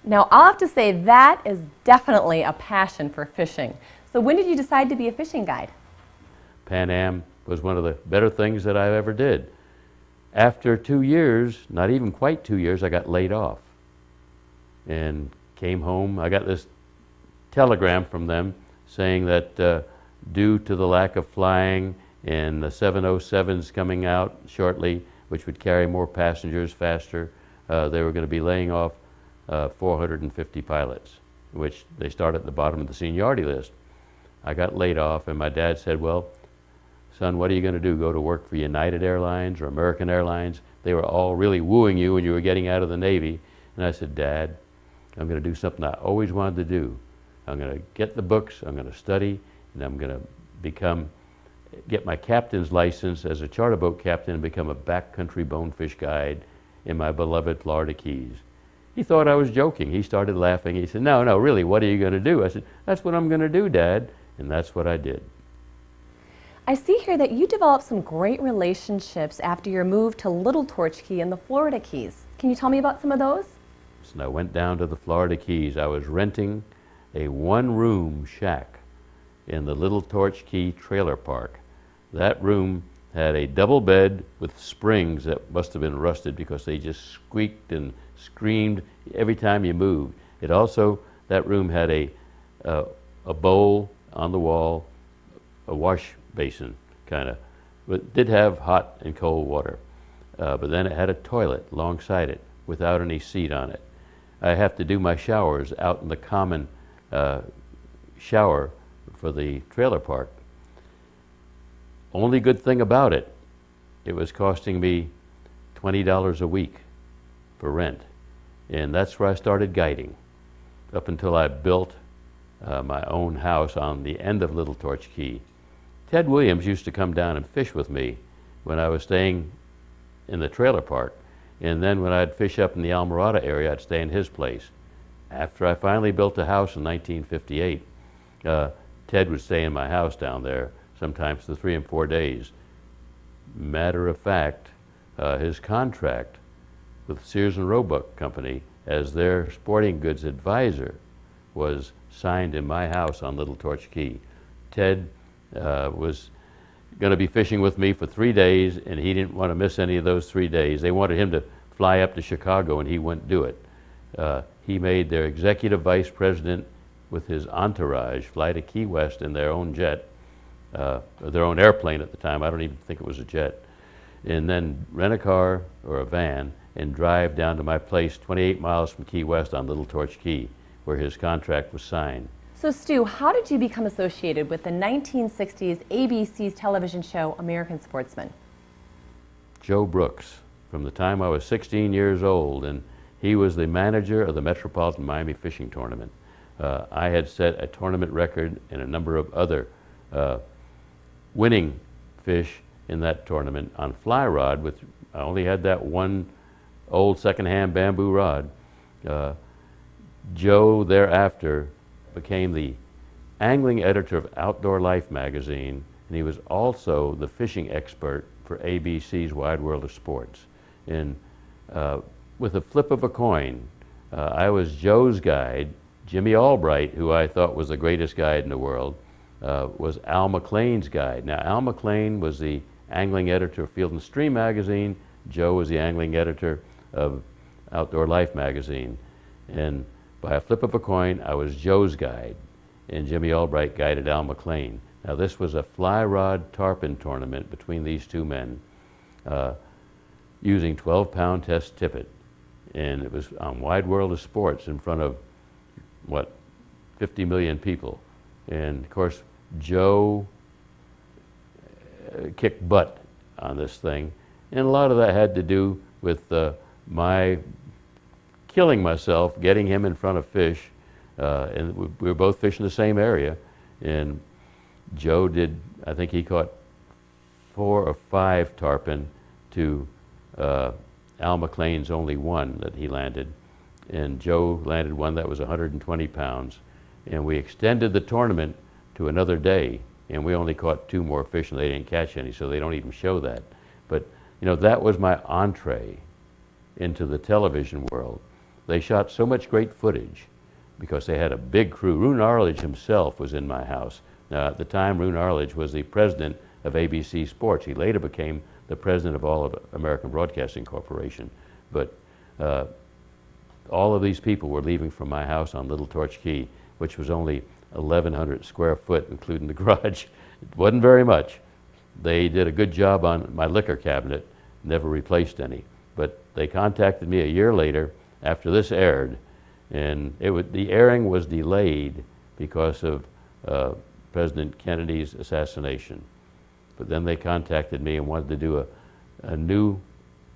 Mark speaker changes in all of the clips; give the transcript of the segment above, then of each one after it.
Speaker 1: Now, I'll have to say that is definitely a passion for fishing. So when did you decide to be a fishing guide?
Speaker 2: Pan Am was one of the better things that I ever did. After 2 years, not even quite 2 years, I got laid off and came home. I got this telegram from them saying that due to the lack of flying and the 707s coming out shortly, which would carry more passengers faster, they were going to be laying off 450 pilots, which they start at the bottom of the seniority list. I got laid off, and my dad said, well, son, what are you going to do? Go to work for United Airlines or American Airlines? They were all really wooing you when you were getting out of the Navy. And I said, Dad, I'm going to do something I always wanted to do. I'm going to get the books, I'm going to study, and I'm going to get my captain's license as a charter boat captain and become a backcountry bonefish guide in my beloved Florida Keys. He thought I was joking. He started laughing. He said, no, really, what are you going to do? I said, that's what I'm going to do, Dad. And that's what I did.
Speaker 1: I see here that you developed some great relationships after your move to Little Torch Key in the Florida Keys. Can you tell me about some of those?
Speaker 2: So I went down to the Florida Keys. I was renting a one-room shack in the Little Torch Key trailer park. That room had a double bed with springs that must have been rusted because they just squeaked and screamed every time you moved. That room had a bowl on the wall, a wash basin, kind of. It did have hot and cold water, but then it had a toilet alongside it without any seat on it. I have to do my showers out in the common shower for the trailer park. Only good thing about it, it was costing me $20 a week for rent. And that's where I started guiding, up until I built my own house on the end of Little Torch Key. Ted Williams used to come down and fish with me when I was staying in the trailer park. And then when I'd fish up in the Almirada area, I'd stay in his place. After I finally built a house in 1958, Ted would stay in my house down there, sometimes for 3 and 4 days. Matter of fact, his contract with Sears and Roebuck Company as their sporting goods advisor was signed in my house on Little Torch Key. Ted was going to be fishing with me for 3 days, and he didn't want to miss any of those 3 days. They wanted him to fly up to Chicago, and he wouldn't do it. He made their executive vice president with his entourage fly to Key West in their own jet, their own airplane at the time. I don't even think it was a jet. And then rent a car or a van and drive down to my place 28 miles from Key West on Little Torch Key, where his contract was signed.
Speaker 1: So Stu, how did you become associated with the 1960s ABC's television show American Sportsman?
Speaker 2: Joe Brooks, from the time I was 16 years old, and he was the manager of the Metropolitan Miami Fishing Tournament. I had set a tournament record and a number of other winning fish in that tournament on fly rod. I only had that one old secondhand bamboo rod. Joe thereafter became the angling editor of Outdoor Life magazine, and he was also the fishing expert for ABC's Wide World of Sports. And with a flip of a coin, I was Joe's guide. Jimmy Albright, who I thought was the greatest guide in the world, was Al McLean's guide. Now, Al McLean was the angling editor of Field and Stream magazine. Joe was the angling editor of Outdoor Life magazine. And by a flip of a coin, I was Joe's guide, and Jimmy Albright guided Al McLean. Now, this was a fly rod tarpon tournament between these two men using 12-pound test tippet. And it was on Wide World of Sports in front of, 50 million people. And of course, Joe kicked butt on this thing. And a lot of that had to do with my killing myself, getting him in front of fish. And we were both fishing the same area. And Joe did, I think he caught 4 or 5 tarpon to Al McLean's only one that he landed. And Joe landed one that was 120 pounds. And we extended the tournament to another day, and we only caught 2 more fish, and they didn't catch any, so they don't even show that. But, that was my entree into the television world. They shot so much great footage because they had a big crew. Roone Arledge himself was in my house. Now, at the time, Roone Arledge was the president of ABC Sports. He later became the president of all of American Broadcasting Corporation. But all of these people were leaving from my house on Little Torch Key, which was only 1,100 square foot, including the garage. It wasn't very much. They did a good job on my liquor cabinet, never replaced any. But they contacted me a year later after this aired, and the airing was delayed because of President Kennedy's assassination. But then they contacted me and wanted to do a new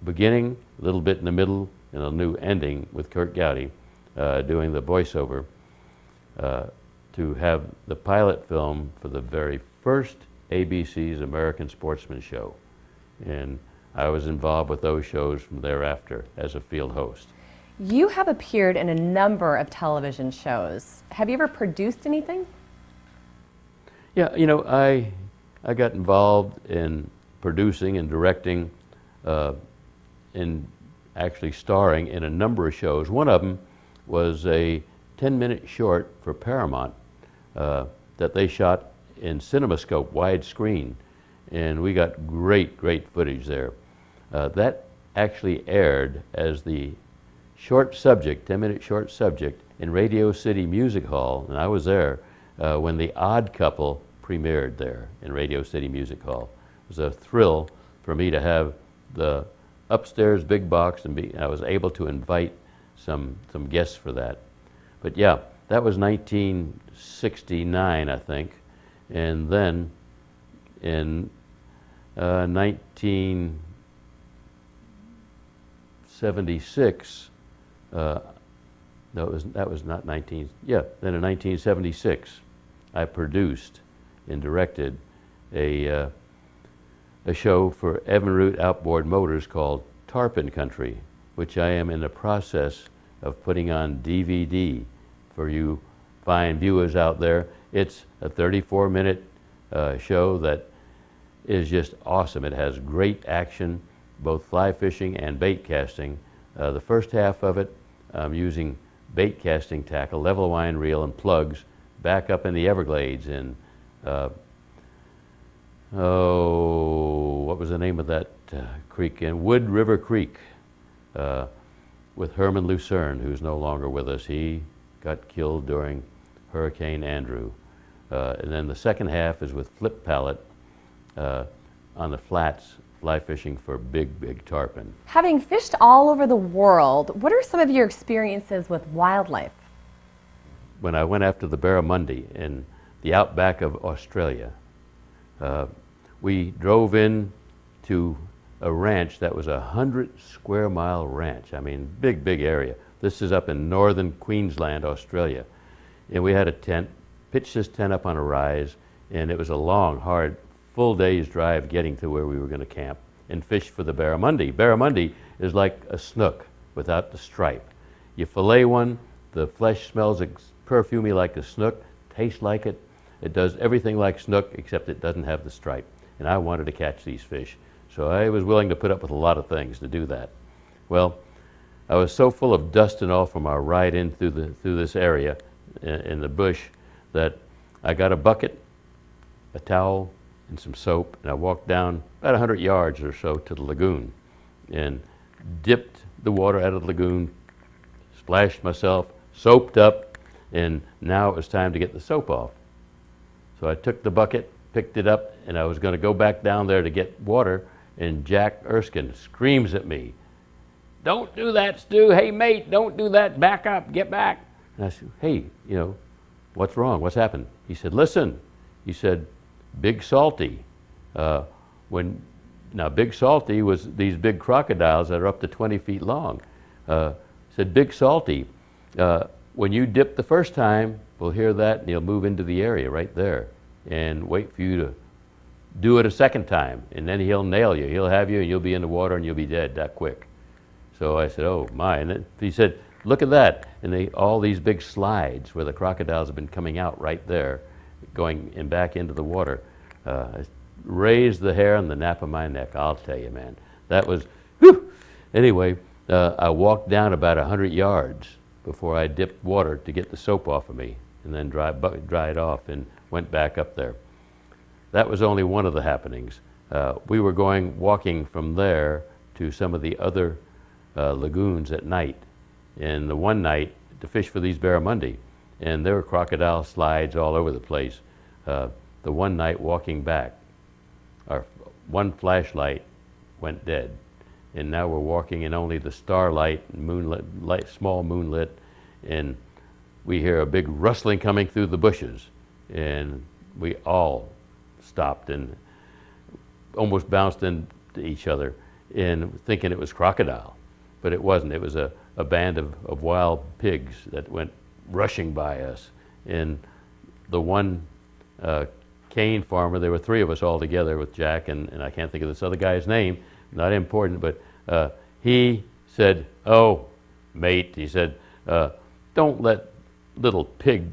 Speaker 2: beginning, a little bit in the middle, and a new ending with Kurt Gowdy doing the voiceover to have the pilot film for the very first ABC's American Sportsman show. And I was involved with those shows from thereafter as a field host.
Speaker 1: You have appeared in a number of television shows. Have you ever produced anything?
Speaker 2: Yeah, you know, I got involved in producing and directing and actually starring in a number of shows. One of them was a 10-minute short for Paramount that they shot in CinemaScope widescreen, and we got great footage there. That actually aired as the short subject, 10-minute short subject, in Radio City Music Hall, and I was there when The Odd Couple premiered there in Radio City Music Hall. It was a thrill for me to have the upstairs big box, and I was able to invite some guests for that. But yeah, that was 1969, I think. And then in 1976, no, that was not 19, yeah, then in 1976, I produced and directed a show for Evinrude Outboard Motors called Tarpon Country, which I am in the process of putting on DVD for you fine viewers out there. It's a 34-minute show that is just awesome. It has great action, both fly fishing and bait casting. The first half of it, I'm using bait casting tackle, level line reel, and plugs back up in the Everglades in, what was the name of that creek? In Wood River Creek with Herman Lucerne, who's no longer with us. He got killed during Hurricane Andrew. And then the second half is with Flip Pallet on the flats, fly fishing for big tarpon.
Speaker 1: Having fished all over the world, what are some of your experiences with wildlife?
Speaker 2: When I went after the barramundi in the outback of Australia, we drove in to a ranch that was a 100-square-mile ranch. I mean, big area. This is up in northern Queensland, Australia. And we had a tent, pitched this tent up on a rise, and it was a long, hard, full day's drive getting to where we were going to camp and fish for the barramundi. Barramundi is like a snook without the stripe. You fillet one, the flesh smells perfumey like a snook, tastes like it. It does everything like snook except it doesn't have the stripe. And I wanted to catch these fish, so I was willing to put up with a lot of things to do that. Well, I was so full of dust and all from our ride in through this area in the bush that I got a bucket, a towel, and some soap, and I walked down about 100 yards or so to the lagoon and dipped the water out of the lagoon, splashed myself, soaped up, and now it was time to get the soap off. So I took the bucket, picked it up, and I was going to go back down there to get water, and Jack Erskine screams at me, "Don't do that, Stu. Hey, mate, don't do that. Back up. Get back." And I said, "Hey, you know, what's wrong? What's happened?" He said, "Listen," he said, "Big Salty." Now, Big Salty was these big crocodiles that are up to 20 feet long. Said, "Big Salty, when you dip the first time, we'll hear that and he'll move into the area right there and wait for you to do it a second time, and then he'll nail you. He'll have you and you'll be in the water and you'll be dead that quick." So I said, "Oh my," and then he said, "Look at that," and all these big slides where the crocodiles have been coming out right there, going and back into the water. I raised the hair on the nape of my neck, I'll tell you, man. That was, whew. Anyway, I walked down about 100 yards before I dipped water to get the soap off of me, and then dried off and went back up there. That was only one of the happenings. We were walking from there to some of the other lagoons at night. And the one night to fish for these barramundi, and there were crocodile slides all over the place. The one night walking back, our one flashlight went dead, and now we're walking in only the starlight, moonlit, small moonlit, and we hear a big rustling coming through the bushes, and we all stopped and almost bounced into each other, and thinking it was crocodile, but it wasn't. It was a band of wild pigs that went rushing by us. And the one cane farmer, there were three of us all together with Jack, and I can't think of this other guy's name, not important, but he said, "Oh, mate," he said, "don't let little pig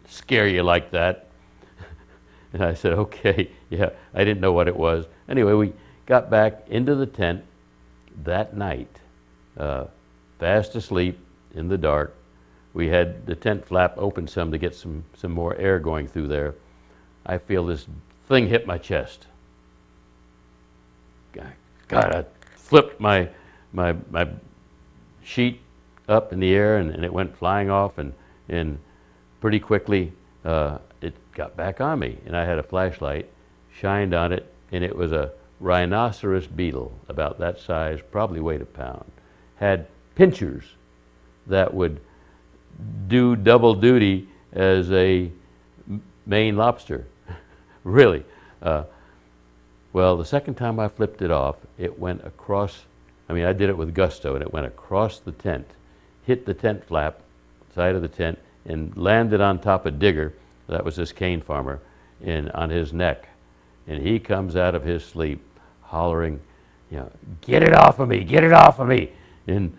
Speaker 2: scare you like that." And I said, "Okay, yeah." I didn't know what it was. Anyway, we got back into the tent that night, fast asleep in the dark. We had the tent flap open some to get some more air going through there. I feel this thing hit my chest. God, I flipped my sheet up in the air, and it went flying off, and pretty quickly it got back on me. And I had a flashlight, shined on it, and it was a rhinoceros beetle about that size, probably weighed a pound. Had pinchers that would do double duty as a Maine lobster. Really. Well, the second time I flipped it off, it went across, I did it with gusto, and it went across the tent, hit the tent flap, side of the tent, and landed on top of Digger, that was this cane farmer, and on his neck. And he comes out of his sleep hollering, "Get it off of me, get it off of me." And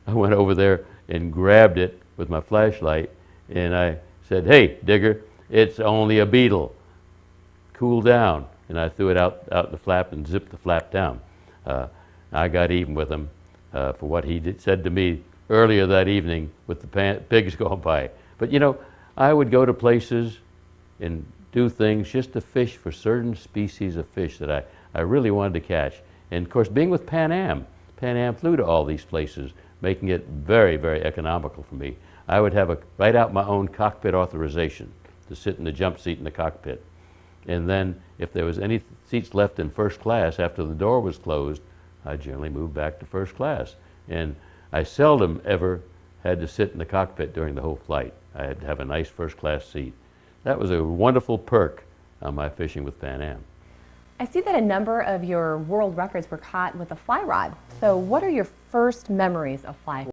Speaker 2: I went over there and grabbed it with my flashlight, and I said, "Hey, Digger, it's only a beetle. Cool down." And I threw it out the flap and zipped the flap down. I got even with him for what he said to me earlier that evening with the pigs going by. But I would go to places and do things just to fish for certain species of fish that I really wanted to catch. And of course, being with Pan Am flew to all these places, making it very, very economical for me. I would write out my own cockpit authorization to sit in the jump seat in the cockpit. And then if there was any seats left in first class after the door was closed, I generally moved back to first class. And I seldom ever had to sit in the cockpit during the whole flight. I had to have a nice first class seat. That was a wonderful perk on my fishing with Pan Am.
Speaker 1: I see that a number of your world records were caught with a fly rod. So what are your first memories of fly